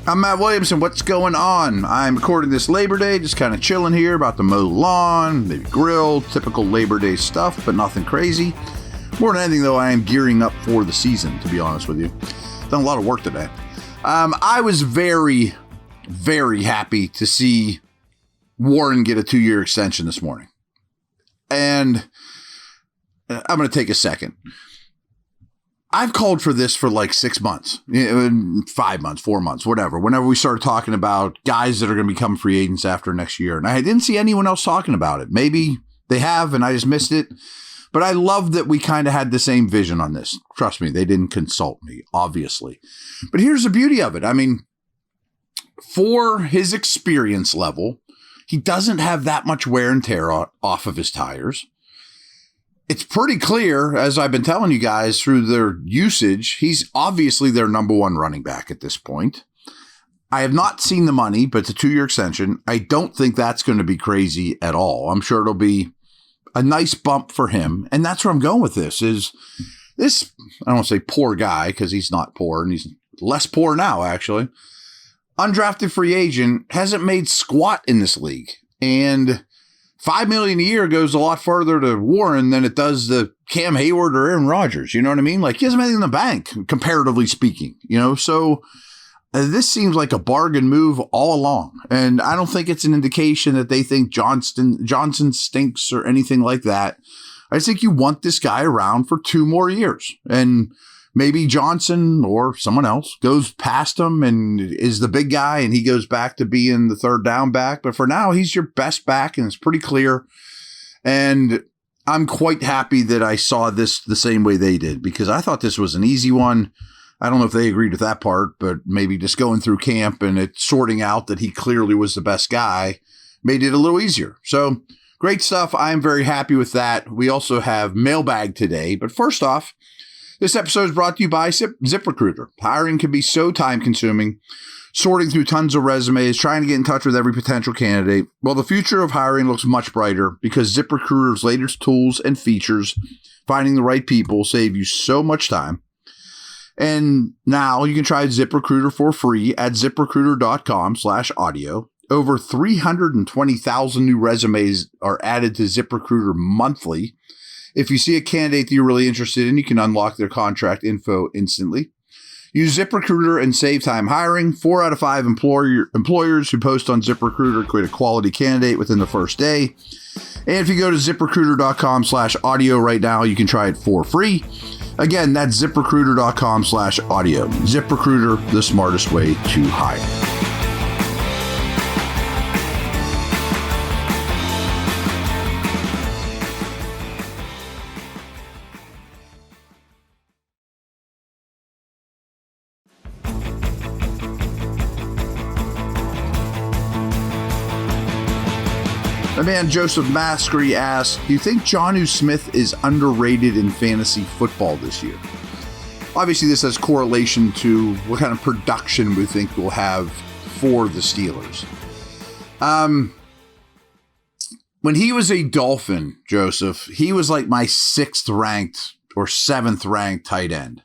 I'm Matt Williamson. What's going on? I'm recording this Labor Day, just kind of chilling here, about to mow the lawn, maybe grill, typical Labor Day stuff, but nothing crazy. More than anything, though, I am gearing up for the season, to be honest with you. Done a lot of work today. I was very, very happy to see Warren get a 2-year extension this morning. And I'm going to take a second. I've called for this for like 6 months, 5 months, 4 months, whatever. Whenever we started talking about guys that are going to become free agents after next year. And I didn't see anyone else talking about it. Maybe they have and I just missed it. But I love that we kind of had the same vision on this. Trust me, they didn't consult me, obviously. But here's the beauty of it. I mean, for his experience level, he doesn't have that much wear and tear off of his tires. It's pretty clear, as I've been telling you guys through their usage, he's obviously their number one running back at this point. I have not seen the money, but it's a 2-year extension. I don't think that's going to be crazy at all. I'm sure it'll be a nice bump for him. And that's where I'm going with this is this, I don't want to say poor guy because he's not poor and he's less poor now, actually. Undrafted free agent hasn't made squat in this league. And $5 million a year goes a lot further to Warren than it does to Cam Hayward or Aaron Rodgers. You know what I mean? Like, he hasn't anything in the bank, comparatively speaking, so this seems like a bargain move all along. And I don't think it's an indication that they think Johnson stinks or anything like that. I just think you want this guy around for 2 more years. And maybe Johnson or someone else goes past him and is the big guy and he goes back to being the third down back. But for now, he's your best back and it's pretty clear. And I'm quite happy that I saw this the same way they did because I thought this was an easy one. I don't know if they agreed with that part, but maybe just going through camp and it sorting out that he clearly was the best guy made it a little easier. So great stuff. I'm very happy with that. We also have mailbag today. But first off, this episode is brought to you by ZipRecruiter. Hiring can be so time-consuming, sorting through tons of resumes, trying to get in touch with every potential candidate. Well, the future of hiring looks much brighter because ZipRecruiter's latest tools and features, finding the right people, save you so much time. And now you can try ZipRecruiter for free at ZipRecruiter.com/audio. Over 320,000 new resumes are added to ZipRecruiter monthly. If you see a candidate that you're really interested in, you can unlock their contract info instantly. Use ZipRecruiter and save time hiring. 4 out of 5 employers who post on ZipRecruiter create a quality candidate within the first day. And if you go to ZipRecruiter.com/audio right now, you can try it for free. Again, that's ZipRecruiter.com/audio. ZipRecruiter, the smartest way to hire. My man Joseph Maskery asks, do you think Jonnu Smith is underrated in fantasy football this year? Obviously, this has correlation to what kind of production we think we'll have for the Steelers. When he was a Dolphin, Joseph, he was like my 6th ranked or 7th ranked tight end.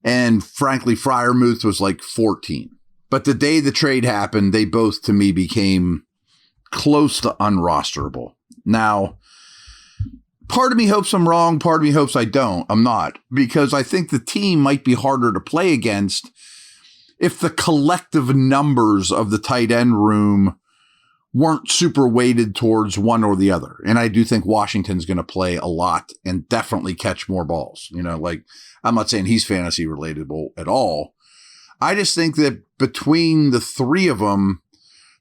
And frankly, Freiermuth was like 14. But the day the trade happened, they both, to me, became close to unrosterable. Now, part of me hopes I'm wrong. Part of me hopes I don't. I'm not, because I think the team might be harder to play against if the collective numbers of the tight end room weren't super weighted towards one or the other. And I do think Washington's going to play a lot and definitely catch more balls. Like, I'm not saying he's fantasy relatable at all. I just think that between the 3 of them,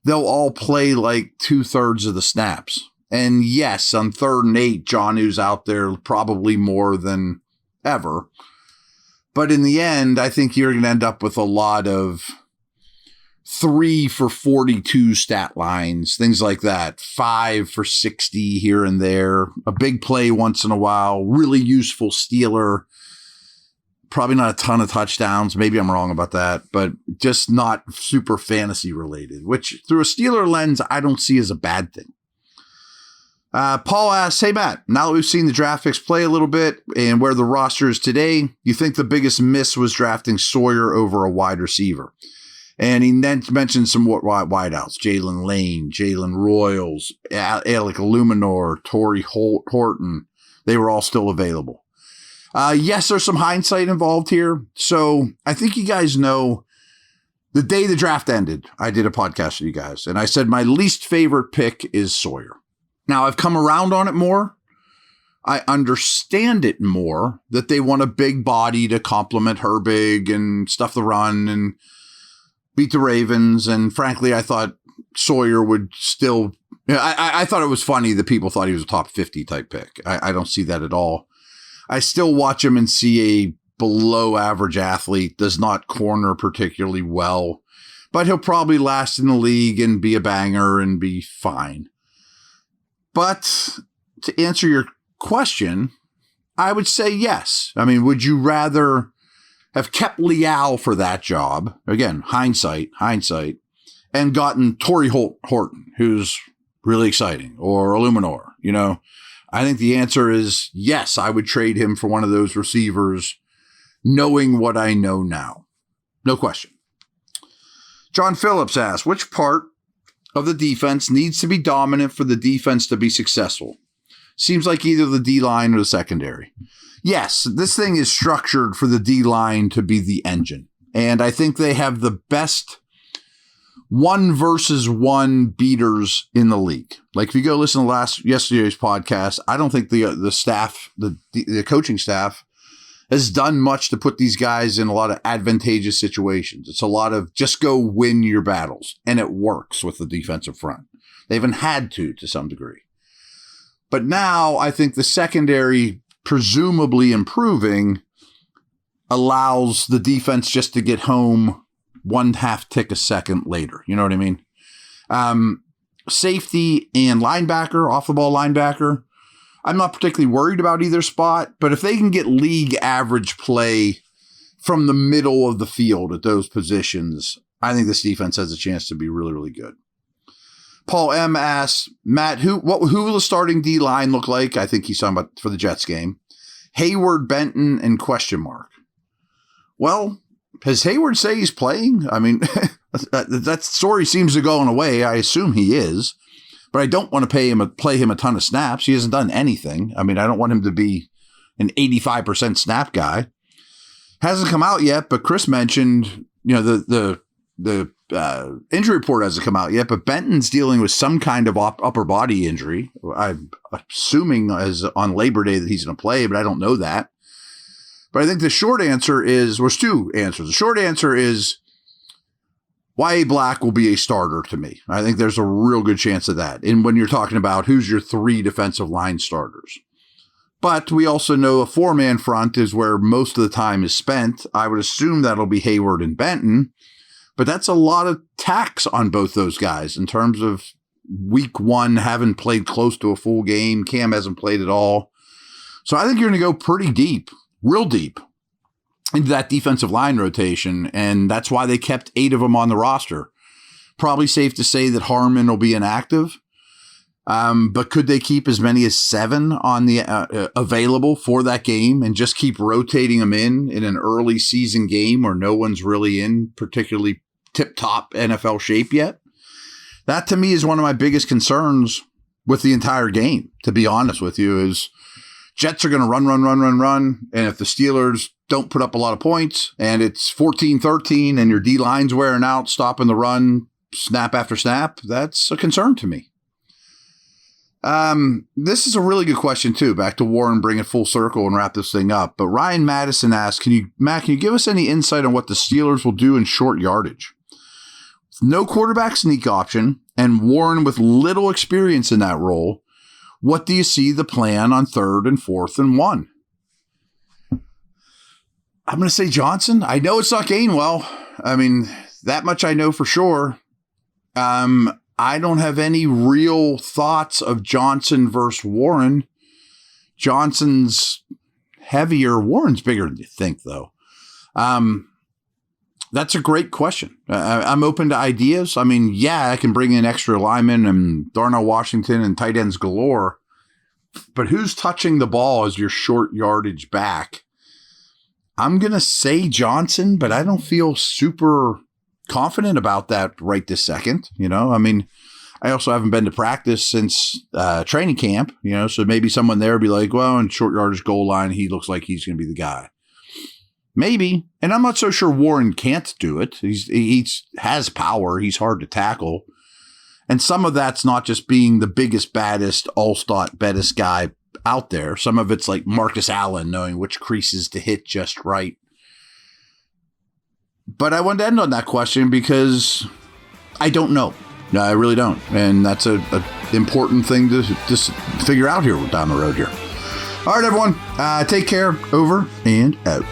they'll all play like 2/3 of the snaps. And yes, on 3rd and 8, Jonnu's out there probably more than ever. But in the end, I think you're going to end up with a lot of 3 for 42 stat lines, things like that. 5 for 60 here and there. A big play once in a while. Really useful stealer. Probably not a ton of touchdowns. Maybe I'm wrong about that, but just not super fantasy related, which through a Steeler lens, I don't see as a bad thing. Paul asks, hey, Matt, now that we've seen the draft picks play a little bit and where the roster is today, you think the biggest miss was drafting Sawyer over a wide receiver? And he then mentioned some wideouts: Jalen Lane, Jalen Royals, Alec Illuminor, Torrey Horton. They were all still available. Yes, there's some hindsight involved here. So I think you guys know the day the draft ended, I did a podcast with you guys, and I said my least favorite pick is Sawyer. Now, I've come around on it more. I understand it more that they want a big body to complement Herbig and stuff the run and beat the Ravens. And frankly, I thought Sawyer would still, I thought it was funny that people thought he was a top 50 type pick. I don't see that at all. I still watch him and see a below average athlete, does not corner particularly well, but he'll probably last in the league and be a banger and be fine. But to answer your question, I would say yes. I mean, would you rather have kept Liao for that job? Again, hindsight, and gotten Torrey Horton, who's really exciting, or Illuminor, I think the answer is yes. I would trade him for one of those receivers, knowing what I know now. No question. John Phillips asks, which part of the defense needs to be dominant for the defense to be successful? Seems like either the D-line or the secondary. Yes, this thing is structured for the D-line to be the engine. And I think they have the best 1-versus-1 beaters in the league. Like if you go listen to yesterday's podcast, I don't think the staff, the coaching staff, has done much to put these guys in a lot of advantageous situations. It's a lot of just go win your battles, and it works with the defensive front. They haven't had to some degree. But now I think the secondary, presumably improving, allows the defense just to get home 1/2 tick a second later. You know what I mean? Safety and linebacker, off the ball linebacker, I'm not particularly worried about either spot, but if they can get league average play from the middle of the field at those positions, I think this defense has a chance to be really, really good. Paul M. asks, Matt, who will the starting D-line look like? I think he's talking about for the Jets game. Hayward, Benton, and question mark. Well, does Hayward say he's playing? I mean, that story seems to go away. I assume he is, but I don't want to play him a ton of snaps. He hasn't done anything. I mean, I don't want him to be an 85% snap guy. Hasn't come out yet, but Chris mentioned, the injury report hasn't come out yet, but Benton's dealing with some kind of upper body injury. I'm assuming as on Labor Day that he's going to play, but I don't know that. But I think the short answer is, there's two answers. The short answer is Y.A. Black will be a starter to me. I think there's a real good chance of that. And when you're talking about who's your 3 defensive line starters. But we also know a 4-man front is where most of the time is spent. I would assume that'll be Hayward and Benton. But that's a lot of tax on both those guys in terms of week 1 haven't played close to a full game. Cam hasn't played at all. So I think you're going to go pretty deep, real deep, into that defensive line rotation. And that's why they kept 8 of them on the roster. Probably safe to say that Harmon will be inactive. But could they keep as many as 7 on the available for that game and just keep rotating them in an early season game where no one's really in particularly tip-top NFL shape yet? That to me is one of my biggest concerns with the entire game, to be honest with you, is Jets are going to run. And if the Steelers don't put up a lot of points and it's 14-13 and your D-line's wearing out, stopping the run, snap after snap, that's a concern to me. This is a really good question too. Back to Warren, bring it full circle and wrap this thing up. But Ryan Madison asks, Matt, can you give us any insight on what the Steelers will do in short yardage? No quarterback sneak option and Warren with little experience in that role. What do you see the plan on 3rd and 4th and 1? I'm going to say Johnson. I know it's not Gainwell. I mean, that much I know for sure. I don't have any real thoughts of Johnson versus Warren. Johnson's heavier. Warren's bigger than you think, though. That's a great question. I'm open to ideas. I mean, yeah, I can bring in extra linemen and Darnell Washington and tight ends galore. But who's touching the ball as your short yardage back? I'm going to say Johnson, but I don't feel super confident about that right this second. I mean, I also haven't been to practice since training camp, so maybe someone there would be like, well, in short yardage goal line, he looks like he's going to be the guy. Maybe. And I'm not so sure Warren can't do it. He has power. He's hard to tackle. And some of that's not just being the biggest, baddest, all-stat, baddest guy out there. Some of it's like Marcus Allen knowing which creases to hit just right. But I wanted to end on that question because I don't know. No, I really don't. And that's a important thing to just figure out here down the road here. All right, everyone. Take care. Over and out.